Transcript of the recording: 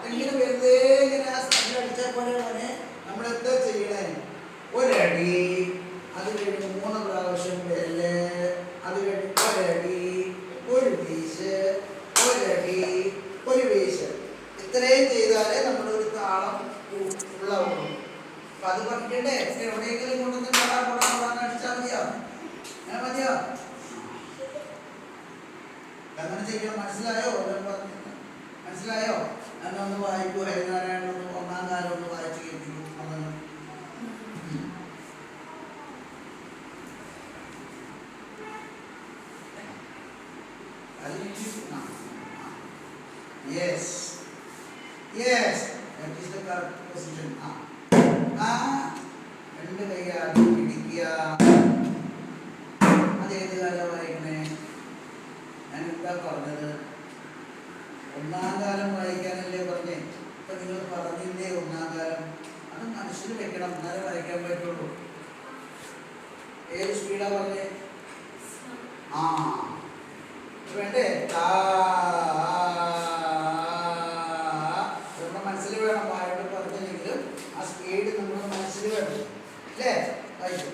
ഇങ്ങനെ വെറുതെ ഇങ്ങനെ അടിച്ചാൽ പോലെ പോലെ നമ്മൾ എന്താ ചെയ്യണേ? ഒരടി, അത് കഴിഞ്ഞ് 3 പ്രാവശ്യം വെല്ല്, അത് കഴിഞ്ഞ് ഒരടി, ഒരു വീശ്, ഒരടി, ഒരു വീശ്. ഇത്രയും ചെയ്താലേ നമ്മളൊരു താളം ഉള്ളാവുള്ളൂ. അപ്പൊ അത് പഠിക്കണ്ടേ? എവിടെയെങ്കിലും കൊണ്ടുവന്ന് കൊടാൻ അടിച്ചാൽ മതിയോ? മതിയോ? അങ്ങനെ ചെയ്യാൻ മനസ്സിലായോ? മനസ്സിലായോ? എന്നൊന്ന് വായിക്കൂ. ഹരിനാരായണൻ ഒന്ന് 1-ാം കാലം ഒന്ന് വായിച്ചു കേൾപ്പിക്കൂ. Yes, yes, that is the correct position. രണ്ട് കൈ ആദ്യം പിടിക്കുക. അതേത് കാലം വായിക്കണേ? ഞാൻ എന്താ പറഞ്ഞത്? 1-ാം കാലം വായിക്കാനല്ലേ പറഞ്ഞേ? ഇപ്പൊ നിങ്ങൾ പറഞ്ഞില്ലേ 1-ാം കാലം? അത് മനസ്സിൽ വെക്കണം, എന്നാലേ വായിക്കാൻ പറ്റുള്ളൂ. ഏത് സ്പീഡാ പറഞ്ഞേ? വേണ്ടേ? നമ്മുടെ മനസ്സിൽ വേണം. വായോട് പറഞ്ഞില്ലെങ്കിലും ആ സ്പീഡ് നമ്മുടെ മനസ്സിൽ വേണം, അല്ലേ? വായിച്ചു.